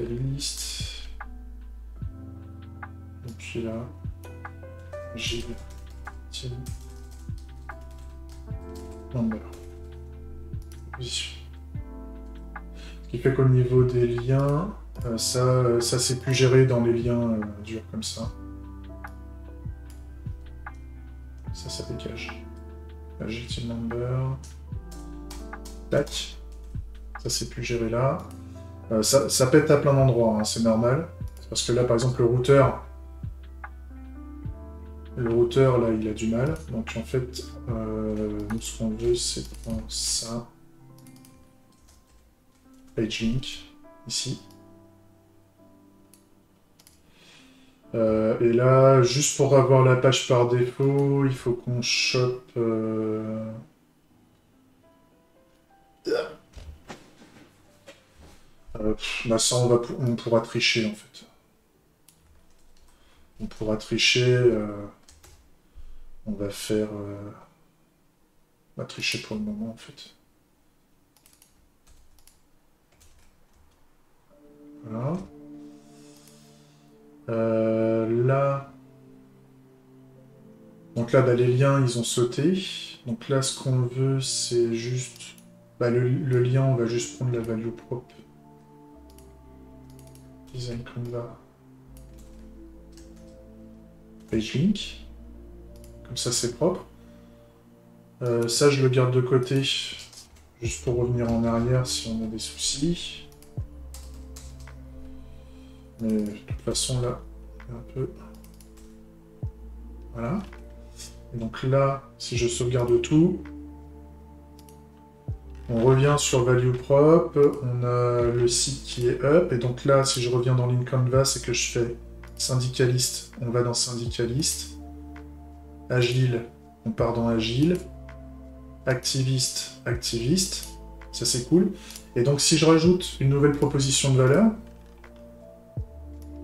Liste. Et puis là, Gilles, Thierry, number. Position. Ce qui fait qu'au niveau des liens, ça c'est plus géré dans les liens durs comme ça. Ça dégage. Gilles, team number. Tac. Ça c'est plus géré là. Ça pète à plein d'endroits, hein, c'est normal. Parce que là, par exemple, le routeur, là, il a du mal. Donc, en fait, nous, ce qu'on veut, c'est prendre ça. Page link, ici. Et là, juste pour avoir la page par défaut, il faut qu'on chope... bah ça, on pourra tricher, en fait. On pourra tricher. On va faire... on va tricher pour le moment, en fait. Voilà. Là... Donc là, bah, les liens, ils ont sauté. Donc là, ce qu'on veut, c'est juste... Bah, le lien, on va juste prendre la value propre. Design Canva. Page link. Comme ça, c'est propre. Ça, je le garde de côté. Juste pour revenir en arrière si on a des soucis. Mais de toute façon, là, un peu... Voilà. Et donc là, si je sauvegarde tout, on revient sur Value Prop, on a le site qui est up, et donc là, si je reviens dans Link Canvas et que je fais syndicaliste, on va dans syndicaliste. Agile, on part dans Agile. Activiste, activiste. Ça, c'est cool. Et donc, si je rajoute une nouvelle proposition de valeur,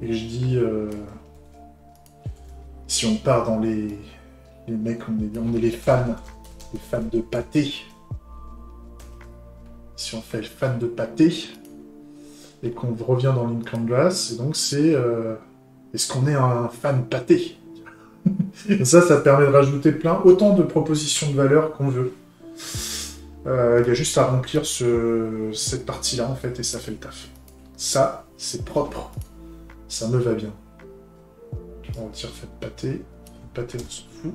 et je dis... si on part dans les mecs, on est les fans de pâté. Si on fait le fan de pâté, et qu'on revient dans Link Canvas, et donc c'est... est-ce qu'on est un fan pâté? Et ça permet de rajouter autant de propositions de valeur qu'on veut. Il y a juste à remplir cette partie-là, en fait, et ça fait le taf. Ça, c'est propre. Ça me va bien. On retire fait pâté. Pâté, on s'en fout.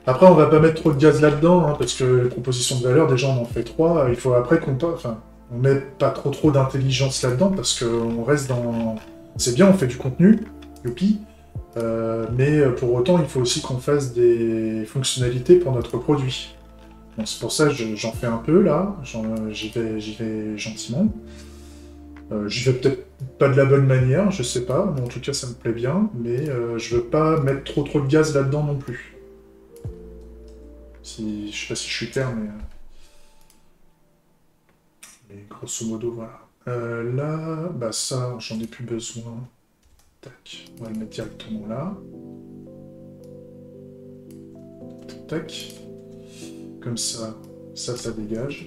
Après, on va pas mettre trop de gaz là-dedans, hein, parce que les propositions de valeur, déjà, on en fait 3. Il faut après on met pas trop d'intelligence là-dedans, parce qu'on reste dans... C'est bien, on fait du contenu, youpi, mais pour autant, il faut aussi qu'on fasse des fonctionnalités pour notre produit. Donc c'est pour ça que j'en fais un peu, là. J'y vais gentiment. J'y vais peut-être pas de la bonne manière, je sais pas, mais en tout cas, ça me plaît bien, mais je veux pas mettre trop de gaz là-dedans non plus. Je sais pas si je suis clair, mais grosso modo, voilà. Là, bah ça, j'en ai plus besoin. Tac, on va le mettre directement là. Tac. Comme ça, ça dégage.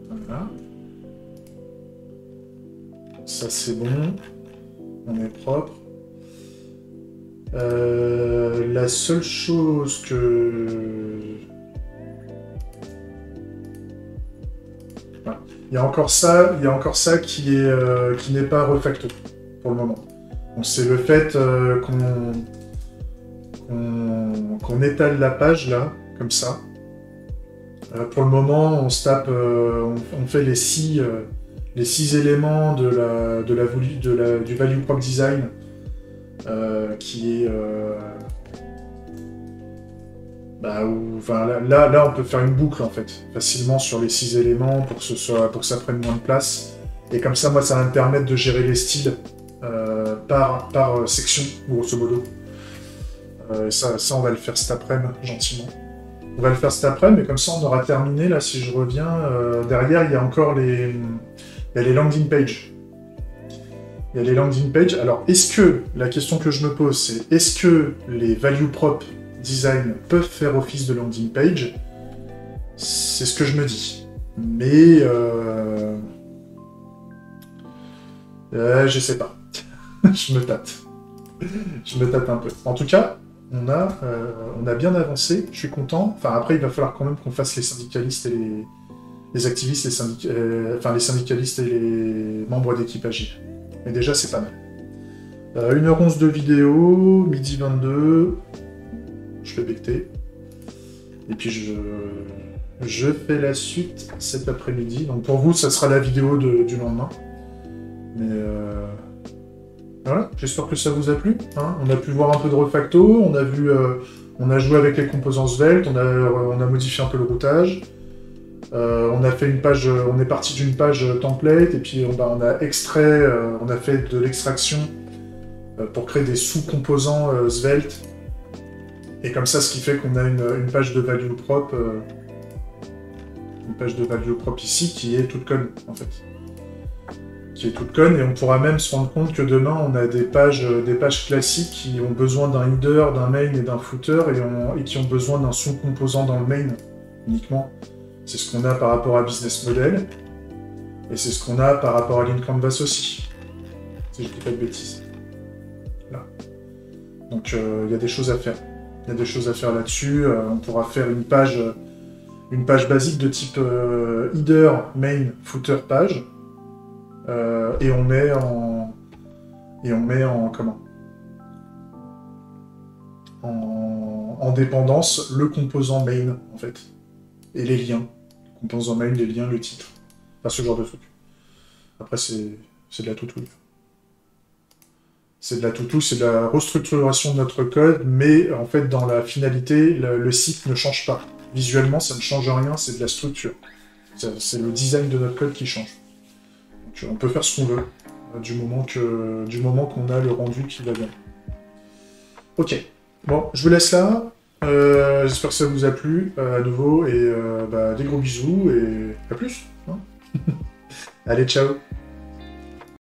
Voilà. Ça, c'est bon. On est propre. La seule chose que... Voilà. Il y a encore ça qui n'est pas refacto pour le moment. Donc c'est le fait qu'on étale la page là, comme ça. Pour le moment, on se tape, on fait les 6 éléments du Value Prop Design qui est Enfin, là, on peut faire une boucle, en fait, facilement sur les 6 éléments pour que ça prenne moins de place. Et comme ça, moi, ça va me permettre de gérer les styles par section, grosso modo. Ça, on va le faire cet après-midi, gentiment. On va le faire cet après-midi, mais comme ça, on aura terminé. Là, si je reviens, derrière, il y a encore il y a les landing pages. Il y a les landing pages. Alors, la question que je me pose, c'est est-ce que les value prop design peuvent faire office de landing page? C'est ce que je me dis. Mais je sais pas. Je me tâte. Je me tâte un peu. En tout cas, on a bien avancé. Je suis content. Enfin, après, il va falloir quand même qu'on fasse les syndicalistes et les activistes, les syndicalistes et les membres d'équipe agile. Mais déjà, c'est pas mal. 1h11 de vidéo, midi 22. Je vais becter. Et puis, je fais la suite cet après-midi. Donc, pour vous, ça sera la vidéo du lendemain. Mais voilà, j'espère que ça vous a plu. Hein. On a pu voir un peu de refacto, on a joué avec les composants Svelte, on a modifié un peu le routage. On a fait une page, on est parti d'une page template et puis on a extrait, on a fait de l'extraction pour créer des sous-composants Svelte. Et comme ça, ce qui fait qu'on a une page de value prop, ici qui est toute conne en fait. Qui est toute conne, et on pourra même se rendre compte que demain, on a des pages classiques qui ont besoin d'un header, d'un main et d'un footer, et qui ont besoin d'un sous-composant dans le main, uniquement. C'est ce qu'on a par rapport à Business Model, et c'est ce qu'on a par rapport à Lean Canvas aussi, si je dis pas de bêtises. Là. Donc, il y a des choses à faire. Il y a des choses à faire là-dessus. On pourra faire une page basique de type header, main, footer, page. Et on met en dépendance le composant main en fait et les liens, le composant main, les liens, le titre, enfin ce genre de truc. Après c'est de la toutou. C'est de la toutou, c'est de la restructuration de notre code, mais en fait dans la finalité le site ne change pas. Visuellement ça ne change rien, c'est de la structure. C'est le design de notre code qui change. On peut faire ce qu'on veut, du moment qu'on a le rendu qui va bien. Ok, bon, je vous laisse là. J'espère que ça vous a plu à nouveau, et des gros bisous, et à plus. Hein. Allez, ciao.